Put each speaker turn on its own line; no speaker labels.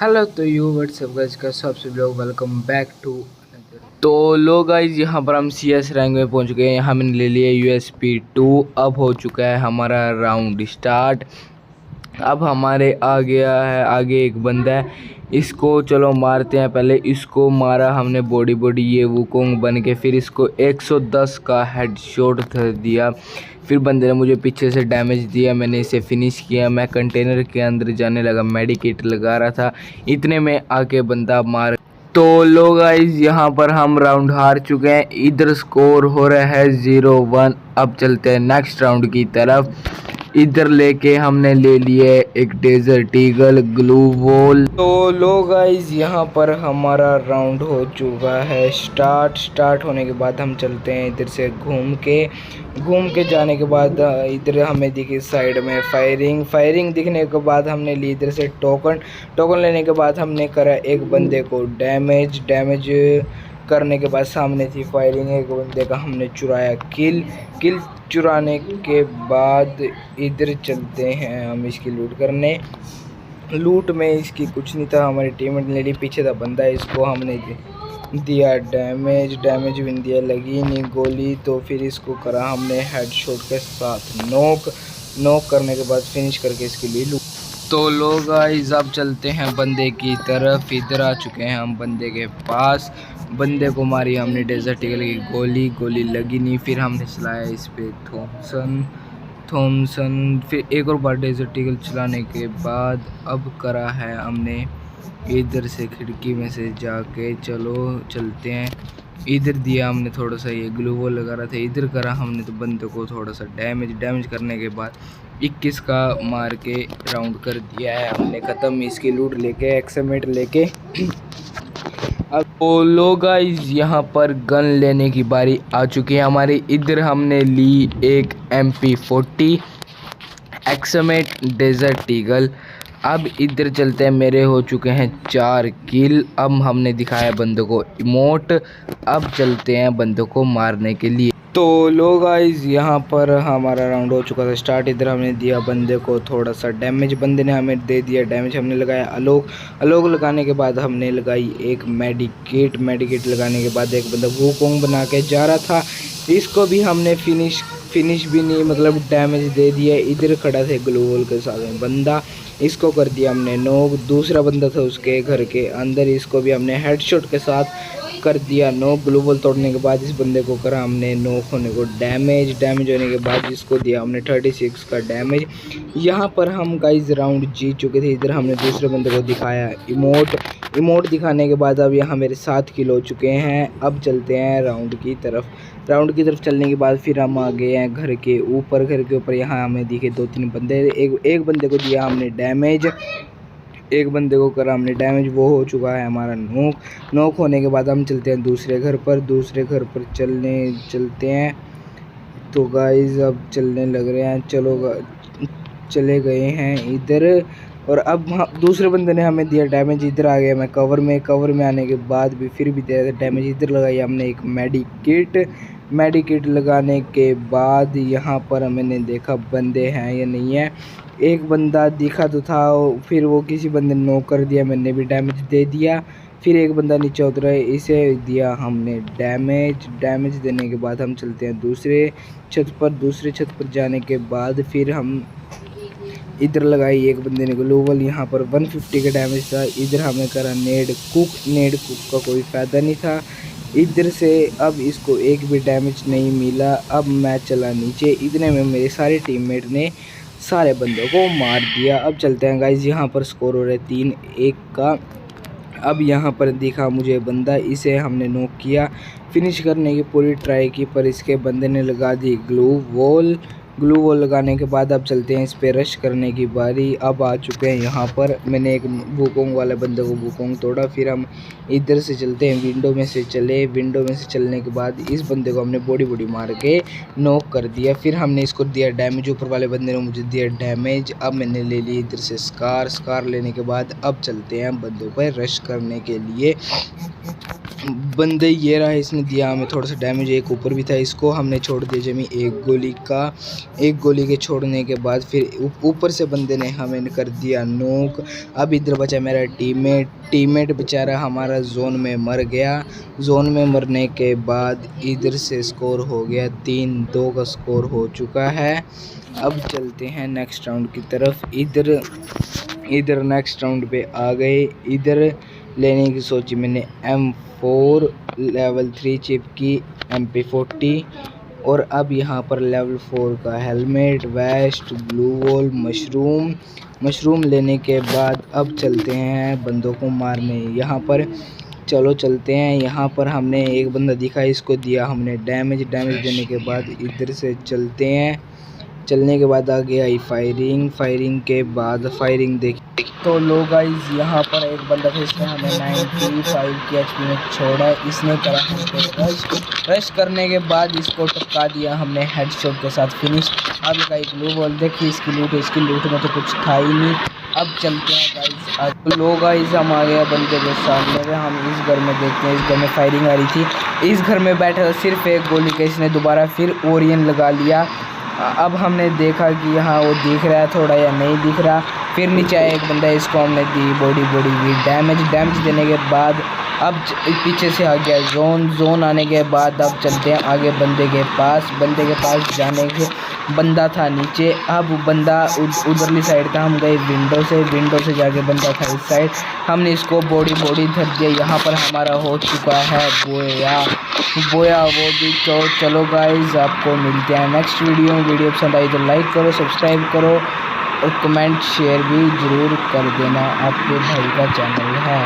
Hello तो you WhatsApp guys का सबसे लोग वेलकम बैक टू। तो लो गाइस, यहाँ पर हम सी एस रैंक में पहुँच गए हैं। हमने ले लिया USP2। अब हो चुका है हमारा राउंड स्टार्ट। अब हमारे आ गया है आगे एक बंदा है, इसको चलो मारते हैं। पहले इसको मारा हमने बॉडी बॉडी ये वुकोंग बन के, फिर इसको 110 का हेडशॉट दिया। फिर बंदे ने मुझे पीछे से डैमेज दिया, मैंने इसे फिनिश किया। मैं कंटेनर के अंदर जाने लगा, मेडिकेट लगा रहा था, इतने में आके बंदा मार। तो लो गाइस, यहाँ पर हम राउंड हार चुके हैं। इधर स्कोर हो रहा है 0-1। अब चलते हैं नेक्स्ट राउंड की तरफ। इधर लेके हमने ले लिए एक डेजर्ट ईगल ग्लू वॉल। तो लो गाइस, यहाँ पर हमारा राउंड हो चुका है स्टार्ट होने के बाद हम चलते हैं इधर से घूम के जाने के बाद इधर हमें दिखी साइड में फायरिंग दिखने के बाद हमने ली इधर से टोकन लेने के बाद हमने करा एक बंदे को डैमेज करने के बाद सामने थी फायरिंग, एक बंदे का हमने चुराया किल चुराने के बाद इधर चलते हैं हम इसकी लूट करने। लूट में इसकी कुछ नहीं था, हमारी टीममेट ने ली, पीछे था बंदा, इसको हमने दिया डैमेज भी नहीं दिया, लगी नहीं गोली। तो फिर इसको करा हमने हेडशॉट के साथ नॉक करने के बाद फिनिश करके इसके लिए लूट। तो लोग गाइस, अब चलते हैं बंदे की तरफ। इधर आ चुके हैं हम बंदे के पास। बंदे को मारी हमने डेजर्ट ईगल की गोली लगी नहीं। फिर हमने चलाया इस पे थॉमसन। फिर एक और बार डेजर्ट ईगल चलाने के बाद अब करा है हमने इधर से खिड़की में से जाके चलो चलते हैं। इधर दिया हमने थोड़ा सा ये ग्लू वॉल लगा रहा था, इधर करा हमने तो बंदे को थोड़ा सा डैमेज करने के बाद 21 का मार के राउंड कर दिया है हमने ख़त्म। इसकी लूट लेके एक्समेट लेके अब तो लो गाइस, यहाँ पर गन लेने की बारी आ चुकी है हमारी। इधर हमने ली एक MP40 एक्समेट डेजर्ट ईगल। अब इधर चलते हैं, मेरे हो चुके हैं 4 किल। अब हमने दिखाया बंदों को इमोट। अब चलते हैं बंदों को मारने के लिए। तो लो गाइस, यहाँ पर हमारा राउंड हो चुका था स्टार्ट। इधर हमने दिया बंदे को थोड़ा सा डैमेज, बंदे ने हमें दे दिया डैमेज। हमने लगाया अलोक लगाने के बाद हमने लगाई एक मेडिकेट लगाने के बाद एक बंदा वुकोंग बना के जा रहा था, इसको भी हमने फिनिश भी नहीं, मतलब डैमेज दे दिया। इधर खड़ा थे ग्लू वॉल के साथ में बंदा, इसको कर दिया हमने नॉक। दूसरा बंदा था उसके घर के अंदर, इसको भी हमने हेडशॉट के साथ कर दिया नॉक। ग्लू वॉल तोड़ने के बाद इस बंदे को करा हमने नॉक होने को डैमेज होने के बाद इसको दिया हमने 36 का डैमेज। यहाँ पर हम गाइस राउंड जीत चुके थे। इधर हमने दूसरे बंदे को दिखाया इमोट दिखाने के बाद अब यहाँ मेरे 7 किल हो चुके हैं। अब चलते हैं राउंड की तरफ चलने के बाद फिर हम आ गए हैं घर के ऊपर। यहाँ हमें दिखे 2-3 बंदे, एक बंदे को दिया हमने डैमेज, एक बंदे को करा हमने डैमेज, वो हो चुका है हमारा नॉक होने के बाद हम चलते हैं दूसरे घर पर चलते हैं। तो गाइस अब चलने लग रहे हैं, चले गए हैं इधर। और अब दूसरे बंदे ने हमें दिया डैमेज, इधर आ गया मैं कवर में आने के बाद भी फिर भी दिया डैमेज। इधर लगाई हमने एक मेडिकेट लगाने के बाद यहाँ पर मैंने देखा बंदे हैं या नहीं है। एक बंदा दिखा तो था, फिर वो किसी बंदे ने नॉक कर दिया, मैंने भी डैमेज दे दिया। फिर एक बंदा नीचे उतरा है, इसे दिया हमने डैमेज देने के बाद हम चलते हैं दूसरे छत पर जाने के बाद फिर हम इधर लगाई एक बंदे ने ग्लोबल, यहाँ पर 150 का डैमेज था। इधर हमें करा नेड कुक का कोई फ़ायदा नहीं था इधर से। अब इसको एक भी डैमेज नहीं मिला। अब मैच चला नीचे, इतने में मेरे सारे टीममेट ने सारे बंदों को मार दिया। अब चलते हैं गाइज, यहाँ पर स्कोर हो रहा है 3-1 का। अब यहाँ पर दिखा मुझे बंदा, इसे हमने नॉक किया, फिनिश करने की पूरी ट्राई की, पर इसके बंदे ने लगा दी ग्लू वॉल लगाने के बाद अब चलते हैं इस पे रश करने की बारी। अब आ चुके हैं यहाँ पर, मैंने एक वुकोंग वाले बंदे को वुकोंग तोड़ा। फिर हम इधर से चलते हैं, विंडो में से चलने के बाद इस बंदे को हमने बॉडी मार के नॉक कर दिया। फिर हमने इसको दिया डैमेज, ऊपर वाले बंदे ने मुझे दिया डैमेज। अब मैंने ले ली इधर से स्कार लेने के बाद अब चलते हैं बंदों पर रश करने के लिए। बंदे ये रहा, इसने दिया हमें थोड़ा सा डैमेज, एक ऊपर भी था, इसको हमने छोड़ दिया जमी एक गोली के छोड़ने के बाद फिर ऊपर से बंदे ने हमें कर दिया नोक। अब इधर बचा मेरा टीममेट बेचारा हमारा जोन में मर गया। जोन में मरने के बाद इधर से स्कोर हो गया 3-2 का स्कोर हो चुका है। अब चलते हैं नेक्स्ट राउंड की तरफ। इधर नेक्स्ट राउंड पे आ गए। इधर लेने की सोची मैंने M4 लेवल 3 चिप की, MP40 और अब यहाँ पर लेवल 4 का helmet, vest, blue wall, mushroom लेने के बाद अब चलते हैं बंदों को मारने। यहाँ पर चलो चलते हैं। यहाँ पर हमने एक बंदा दिखा, इसको दिया हमने डैमेज देने के बाद इधर से चलते हैं। चलने के बाद आगे आई फायरिंग के बाद फायरिंग देखी तो लोग गाइस यहाँ पर एक बंदा था, इसने हमें 95 की HP में छोड़ा। इसने करा हमको रश करने के बाद इसको टपका दिया हमने हेडशॉट के साथ फिनिश। अब का एक ब्लू बॉल देखिए, इसकी लूट में तो कुछ था ही नहीं। अब चलते हैं गाइस। लोग गाइस हम आ गए बंदे के सामने। हम इस घर में देखते हैं, इस घर में फायरिंग आ रही थी। इस घर में बैठा था सिर्फ एक गोली के, इसने दोबारा फिर ओरियन लगा लिया। अब हमने देखा कि यहाँ वो दिख रहा है थोड़ा या नहीं दिख रहा। फिर नीचे आया एक बंदा, इसको हमने दी बॉडी की डैमेज देने के बाद अब पीछे से आ गया जोन आने के बाद अब चलते हैं आगे बंदे के पास जाने के बंदा था नीचे। अब बंदा उधरली साइड था, हम गए विंडो से जाके बंदा था इस साइड, हमने इसको बॉडी धर दिया। यहाँ पर हमारा हो चुका है बोया वो भी। तो चलो गाइज आपको मिलते हैं नेक्स्ट वीडियो पसंद आई तो लाइक करो, सब्सक्राइब करो और कमेंट शेयर भी ज़रूर कर देना, आपके भाई का चैनल है।